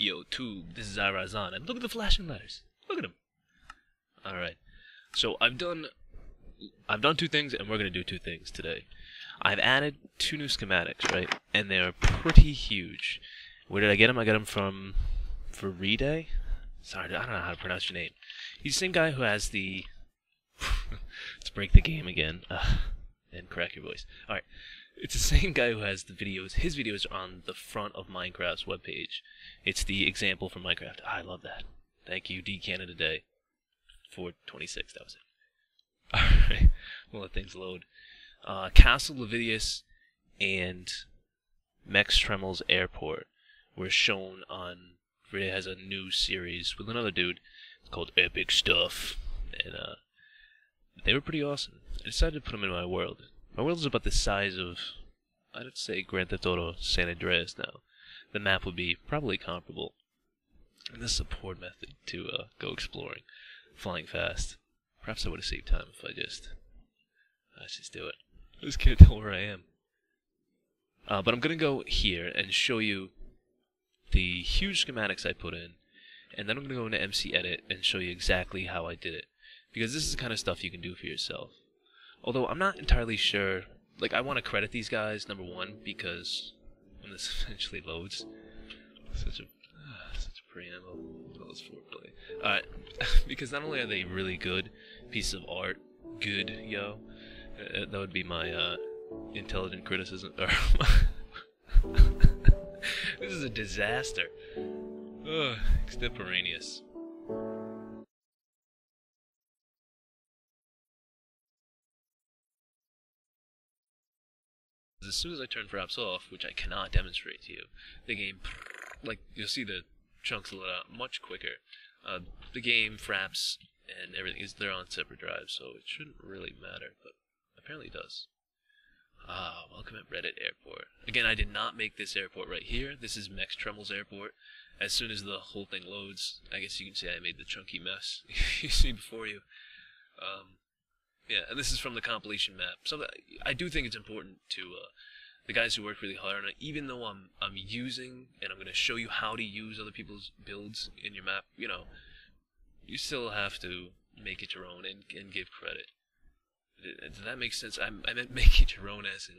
Yo, Tube, this is Iriseon, and look at the flashing letters. Look at them. Alright, so I've done two things, and we're going to do two things today. I've added two new schematics, right? And they're pretty huge. Where did I get them? I got them from Frapstastic? Sorry, I don't know how to pronounce your name. He's the same guy who has the... Let's break the game again. And crack your voice. Alright. It's the same guy who has the videos. His videos are on the front of Minecraft's webpage. It's the example from Minecraft. I love that. Thank you, D Canada Day. 426, that was it. Alright. We'll let things load. Castle Levidius and Mex Tremel's Airport were shown on... It has a new series with another dude. It's called Epic Stuff. And they were pretty awesome. I decided to put them in my world. My world is about the size of, I'd say, Grand Theft Auto San Andreas now. The map would be probably comparable. And this is a poor method to go exploring. Flying fast. Perhaps I would have saved time if let's just do it. I just can't tell where I am. But I'm going to go here and show you the huge schematics I put in. And then I'm going to go into MC Edit and show you exactly how I did it. Because this is the kind of stuff you can do for yourself. Although I'm not entirely sure, like I want to credit these guys, number one, because when this eventually loads, such a preamble, all this foreplay. Alright, because not only are they really good pieces of art, good, yo, that would be my intelligent criticism. This is a disaster. Ugh, extemporaneous. As soon as I turn Fraps off, which I cannot demonstrate to you, the game, like, you'll see the chunks load out much quicker. The game, Fraps, and everything, they're on separate drives, so it shouldn't really matter, but apparently it does. Welcome at Reddit Airport. Again, I did not make this airport right here. This is Mex Tremel's Airport. As soon as the whole thing loads, I guess you can say I made the chunky mess you see before you. Yeah, and this is from the compilation map. So I do think it's important to the guys who work really hard on it, even though I'm using, and I'm going to show you how to use other people's builds in your map, you know, you still have to make it your own and give credit. Does that make sense? I meant make it your own as in,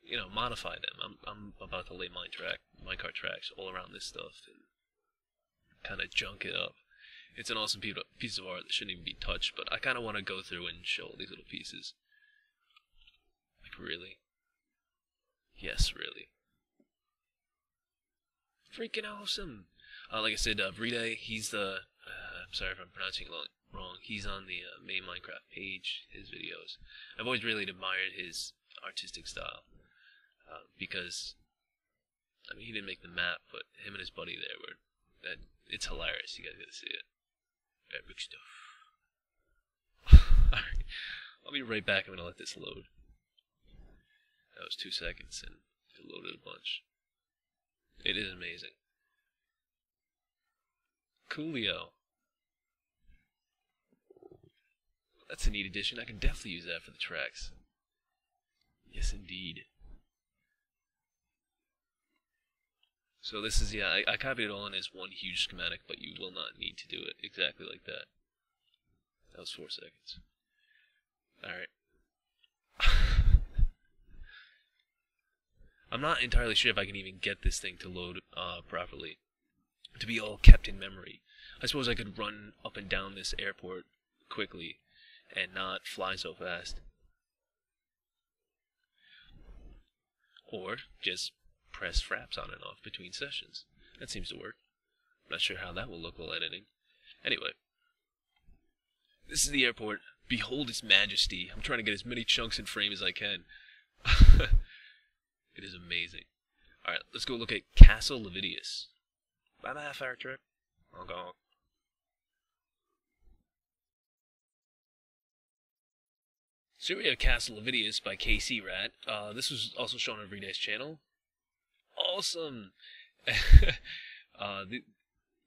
you know, modify them. I'm about to lay minecart tracks all around this stuff and kind of junk it up. It's an awesome piece of art that shouldn't even be touched, but I kind of want to go through and show all these little pieces. Like, really? Yes, really. Freaking awesome! Like I said, Vride, he's the... I'm sorry if I'm pronouncing it wrong. He's on the main Minecraft page, his videos. I've always really admired his artistic style. Because, I mean, he didn't make the map, but him and his buddy there were... It's hilarious. You guys gotta see it. Epic stuff. Alright, I'll be right back. I'm gonna let this load. That was 2 seconds and it loaded a bunch. It is amazing. Coolio. That's a neat addition. I can definitely use that for the tracks. Yes, indeed. So this is, yeah, I copied it all in as one huge schematic, but you will not need to do it exactly like that. That was 4 seconds. Alright. I'm not entirely sure if I can even get this thing to load properly. To be all kept in memory. I suppose I could run up and down this airport quickly and not fly so fast. Or just press Fraps on and off between sessions. That seems to work. I'm not sure how that will look while editing. Anyway. This is the airport. Behold its majesty. I'm trying to get as many chunks in frame as I can. It is amazing. Alright, let's go look at Castle Levidius. Bye-bye, fire truck. I'll go. So we have Castle Levidius by KC Rat. This was also shown on Everyday's channel. Awesome!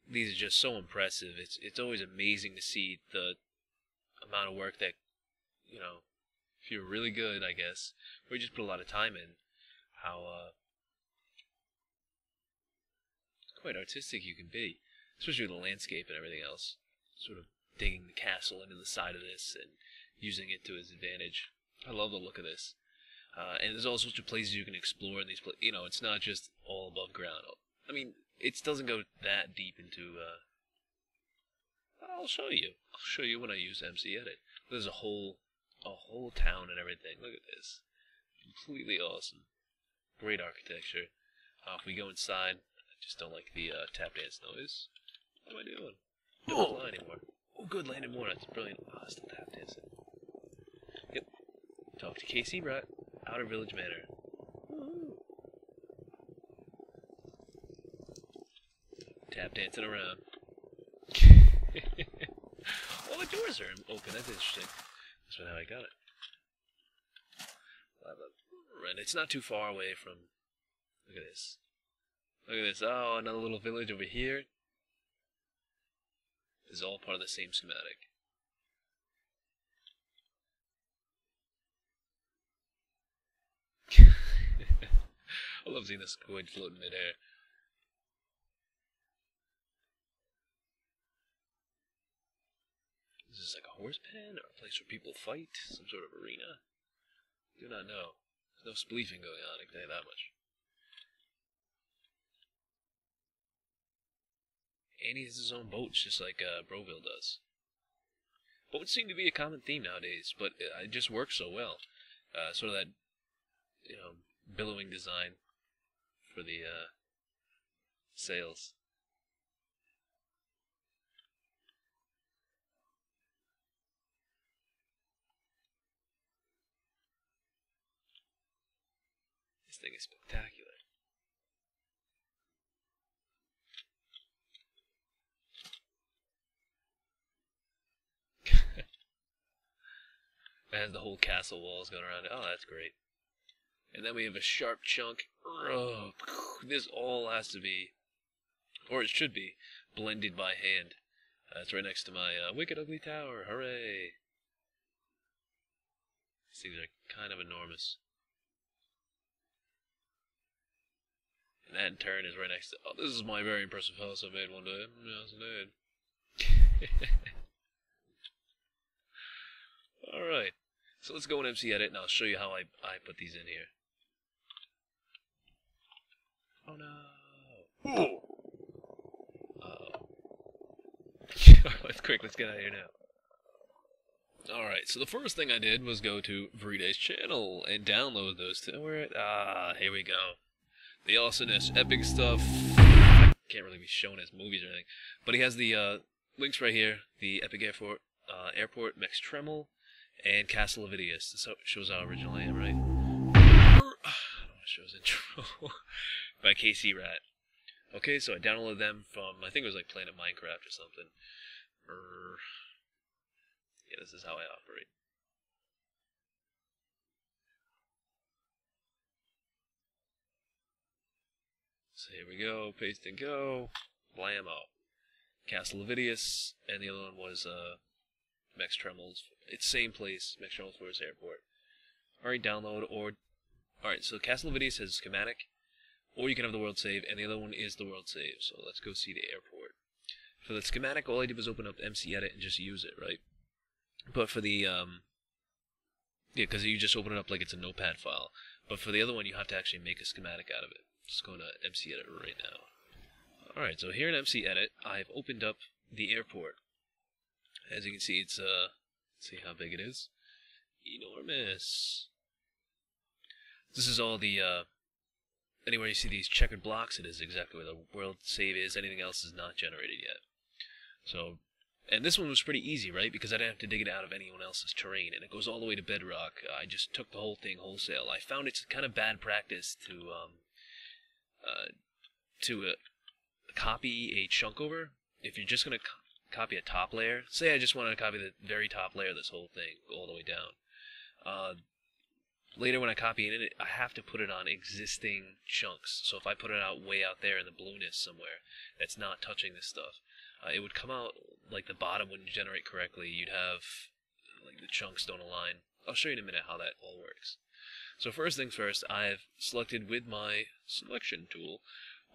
These are just so impressive. It's always amazing to see the amount of work that, you know, if you're really good, I guess, or you just put a lot of time in, how quite artistic you can be, especially with the landscape and everything else. Sort of digging the castle into the side of this and using it to his advantage. I love the look of this. And there's all sorts of places you can explore in these places. You know, it's not just all above ground. I mean, it doesn't go that deep into, I'll show you. I'll show you when I use MC Edit. There's a whole town and everything. Look at this. Completely awesome. Great architecture. If we go inside, I just don't like the tap dance noise. What am I doing? Don't fly anymore. Oh, good, landed more. That's brilliant. Oh, it's still tap dancing. Yep. Talk to KC Rat. Outer Village Manor. Woo-hoo. Tap dancing around. Oh, the doors are open. That's interesting. That's not how I got it. And it's not too far away from... Look at this. Look at this. Oh, another little village over here. This is all part of the same schematic. I love seeing this squid float in midair. Is this like a horse pen or a place where people fight? Some sort of arena? Do not know. There's no spleefing going on, I can tell you that much. And he has his own boats, just like Broville does. Boats seem to be a common theme nowadays, but it just works so well. Sort of that, you know, billowing design for the sails. This thing is spectacular. It has the whole castle walls going around it. Oh, that's great. And then we have a sharp chunk. Oh, this all has to be, or it should be, blended by hand. It's right next to my Wicked Ugly Tower. Hooray! These things are kind of enormous. And that in turn is right next to... Oh, this is my very impressive house I made one day. Yes, I did. Alright. So let's go in MC Edit and I'll show you how I put these in here. Oh no! Uh-oh. Let's get out of here now. Alright, so the first thing I did was go to Vride's channel and download those two. Here we go. The awesomeness, epic stuff. Can't really be shown as movies or anything. But he has the links right here. The Epic Airport, Mex Tremel, and Castle of Idios. This shows how original I am, right? I don't want to show his intro. By KC Rat. Okay, so I downloaded them from, I think it was like Planet Minecraft or something. Yeah, this is how I operate. So here we go, paste and go, blammo. Castle of Idios, and the other one was Mex Tremel's. It's same place, Mex Tremel's Forest Airport. Alright, download, or... Alright, so Castle of Idios has a schematic, or you can have the world save, and the other one is the world save. So let's go see the airport. For the schematic, all I did was open up MC Edit and just use it, right? But for the, yeah, because you just open it up like it's a notepad file. But for the other one, you have to actually make a schematic out of it. Just going to MC Edit right now. Alright, so here in MC Edit, I've opened up the airport. As you can see, it's, let's see how big it is. Enormous. This is all the, anywhere you see these checkered blocks, it is exactly where the world save is. Anything else is not generated yet. So, and this one was pretty easy, right? Because I didn't have to dig it out of anyone else's terrain, and it goes all the way to bedrock. I just took the whole thing wholesale. I found it's kind of bad practice to copy a chunk over. If you're just going to copy a top layer, say I just wanted to copy the very top layer of this whole thing, all the way down. Later when I copy it, I have to put it on existing chunks. So if I put it way out there in the blueness somewhere, that's not touching this stuff, it would come out like the bottom wouldn't generate correctly. You'd have, like, the chunks don't align. I'll show you in a minute how that all works. So first things first, I've selected with my selection tool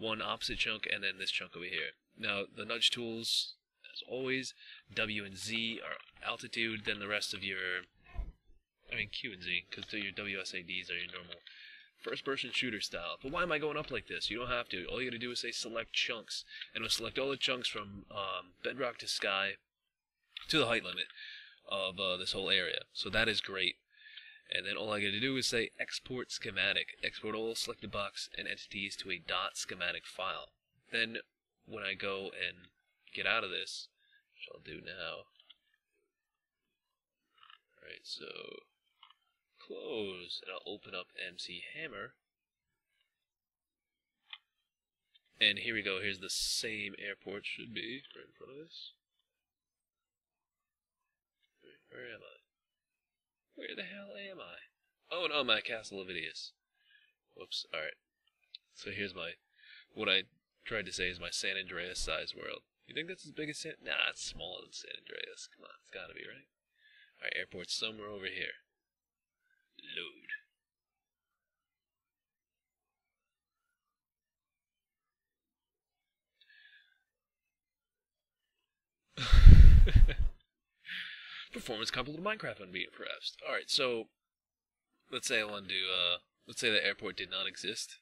one opposite chunk, and then this chunk over here. Now, the nudge tools, as always, W and Z are altitude, then the rest of your, Q and Z, because your WSADs are your normal first-person shooter style. But why am I going up like this? You don't have to. All you gotta do is say select chunks, and it'll select all the chunks from bedrock to sky to the height limit of this whole area. So that is great. And then all I gotta do is say export schematic. Export all selected box and entities to a .schematic file. Then when I go and get out of this, which I'll do now. Alright, so close, and I'll open up MC Hammer. And here we go, here's the same airport, should be right in front of us. Where am I? Where the hell am I? Oh no, my Castle of Idios. Whoops, alright. So here's my, what I tried to say is my San Andreas size world. You think that's as big as San? Nah, it's smaller than San Andreas. Come on, it's gotta be, right? Alright, airport's somewhere over here. Load. Performance comparable to Minecraft unbeaten, perhaps. Alright, so let's say I want to do, let's say the airport did not exist.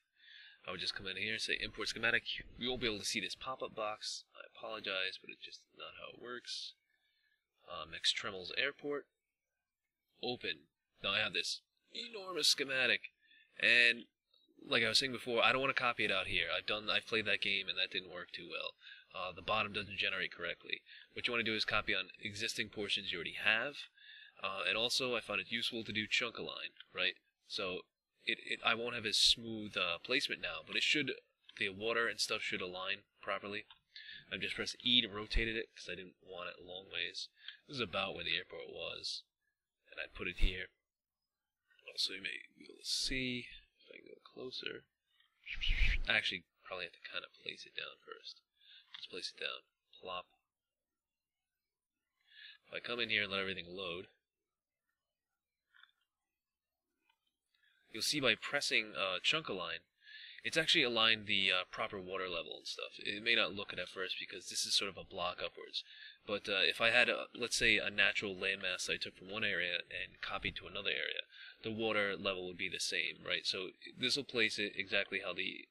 I would just come in here and say import schematic. You won't be able to see this pop-up box. I apologize, but it's just not how it works. Extremals airport. Open. Now I have this enormous schematic, and like I was saying before, I don't want to copy it out here. I've played that game and that didn't work too well. The bottom doesn't generate correctly. What you want to do is copy on existing portions you already have, and also I found it useful to do chunk align, right? So I won't have as smooth placement now, but it should, the water and stuff should align properly. I've just pressed E to rotate it because I didn't want it a long ways. This is about where the airport was, and I put it here. Also, you may be able to see if I can go closer. I actually probably have to kind of place it down first. Let's place it down. Plop. If I come in here and let everything load, you'll see by pressing chunk align, it's actually aligned the proper water level and stuff. It may not look it at first because this is sort of a block upwards. But if I had, let's say, a natural landmass I took from one area and copied to another area, the water level would be the same, right? So this will place it exactly how the,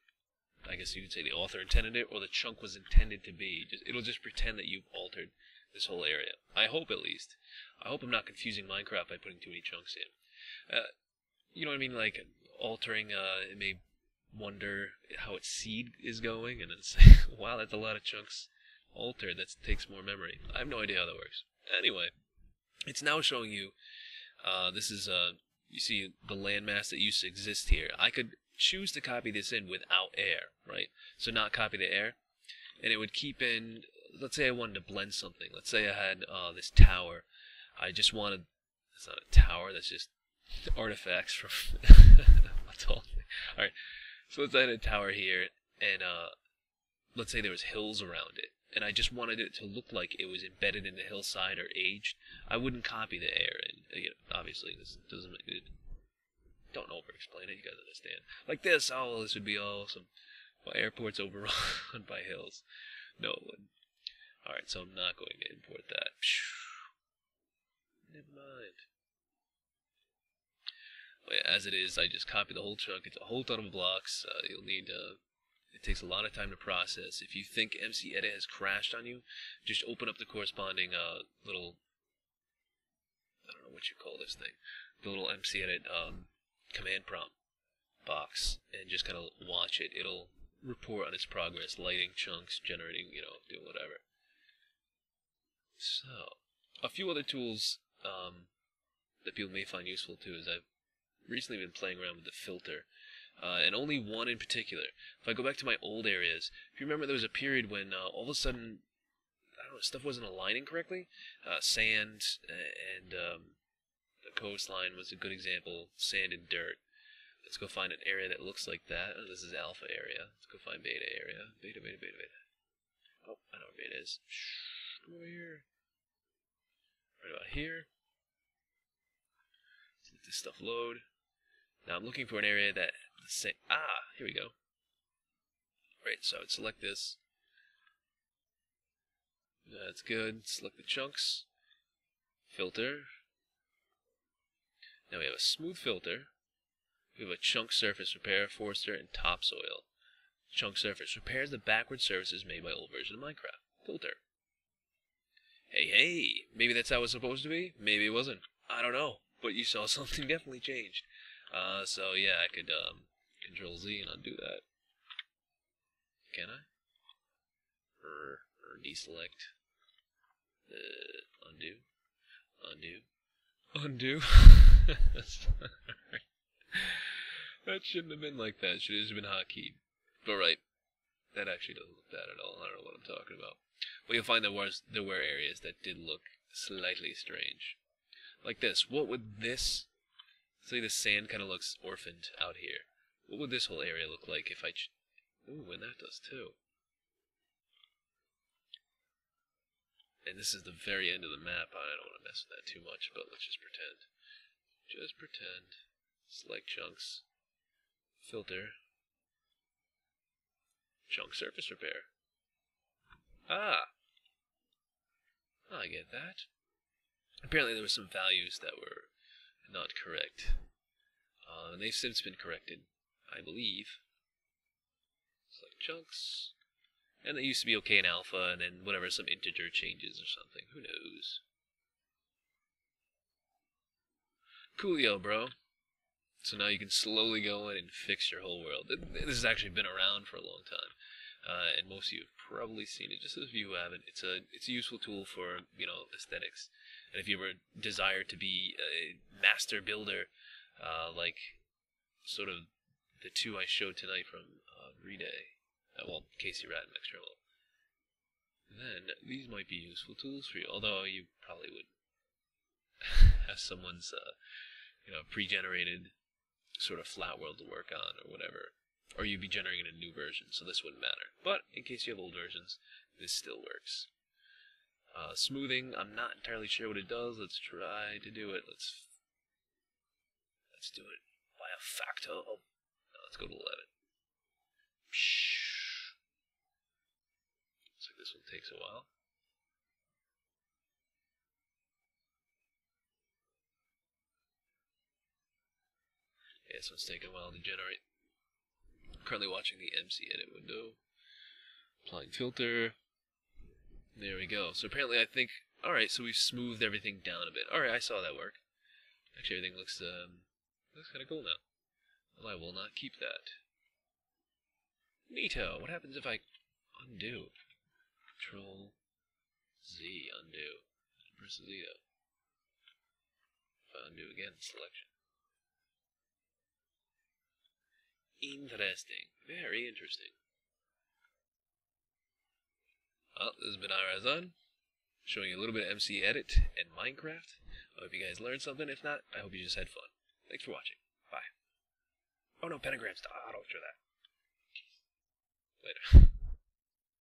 I guess you could say the author intended it, or the chunk was intended to be. It'll just pretend that you've altered this whole area. I hope, at least. I hope I'm not confusing Minecraft by putting too many chunks in. You know what I mean? Like, altering, it may wonder how its seed is going, and then say, wow, that's a lot of chunks altered. That takes more memory. I have no idea how that works. Anyway, it's now showing you, this is, you see the landmass that used to exist here. I could choose to copy this in without air, right? So not copy the air, and it would keep in, let's say I wanted to blend something. Let's say I had this tower. I just wanted, that's not a tower, that's just artifacts from, what's all, alright. So let's say I had a tower here, and let's say there was hills around it, and I just wanted it to look like it was embedded in the hillside or aged. I wouldn't copy the air, and you know, obviously this doesn't make it. Don't over-explain it, you guys understand. Like this, oh, this would be awesome. Well, airport's overrun by hills. No, it wouldn't. Alright, so I'm not going to import that. Never mind. Well, yeah, as it is, I just copy the whole chunk. It's a whole ton of blocks. You'll need, it takes a lot of time to process. If you think MC Edit has crashed on you, just open up the corresponding little, I don't know what you call this thing, the little MC Edit command prompt box, and just kind of watch it. It'll report on its progress, lighting chunks, generating, you know, doing whatever. So, a few other tools that people may find useful too is I've recently been playing around with the filter, and only one in particular. If I go back to my old areas, if you remember, there was a period when all of a sudden, I don't know, stuff wasn't aligning correctly. Sand and the coastline was a good example. Sand and dirt. Let's go find an area that looks like that. Oh, this is alpha area. Let's go find beta area. Beta. Oh, I know where beta is. Shh, come over here. Right about here. Let's let this stuff load. Now I'm looking for an area that, here we go. Right, so I would select this. That's good. Select the chunks. Filter. Now we have a smooth filter. We have a chunk surface repair, forester, and topsoil. Chunk surface repairs the backward surfaces made by old version of Minecraft. Filter. Hey, maybe that's how it was supposed to be? Maybe it wasn't. I don't know. But you saw something definitely changed. So yeah, I could Control Z and undo that. Can I? Or deselect. Undo. That shouldn't have been like that. It should have just been hotkeyed. But right, that actually doesn't look bad at all. I don't know what I'm talking about. But you'll find there were areas that did look slightly strange. Like this. What would this... Say the sand kind of looks orphaned out here. What would this whole area look like if I... Ooh, and that does too. And this is the very end of the map. I don't want to mess with that too much, but let's just pretend. Just pretend. Select chunks. Filter. Chunk surface repair. Ah! I get that. Apparently there were some values that were not correct. And they've since been corrected, I believe. Select chunks. And they used to be okay in alpha, and then whatever, some integer changes or something. Who knows? Coolio, bro. So now you can slowly go in and fix your whole world. This has actually been around for a long time. And most of you have probably seen it. Just as if you haven't, it's a useful tool for, aesthetics. And if you ever desire to be a master builder, like sort of the two I showed tonight from Reday, Casey Rat and External, then these might be useful tools for you. Although you probably would have someone's, pre-generated sort of flat world to work on or whatever. Or you'd be generating a new version, so this wouldn't matter. But in case you have old versions, this still works. Smoothing, I'm not entirely sure what it does. Let's try to do it. Let's do it by a factor of... let's go to 11. Looks like this one takes a while. Yeah, this one's taking a while to generate. I'm currently watching the MC edit window. Applying filter. There we go. So apparently I think... Alright, so we've smoothed everything down a bit. Alright, I saw that work. Actually, everything looks kind of cool now. Well, I will not keep that. Neato. What happens if I undo? Control Z, undo. Press Zeta. If I undo again, selection. Interesting. Very interesting. Well, this has been Iriseon, showing you a little bit of MC Edit and Minecraft. I hope you guys learned something. If not, I hope you just had fun. Thanks for watching. Bye. Oh no, pentagrams. I don't show that. Later.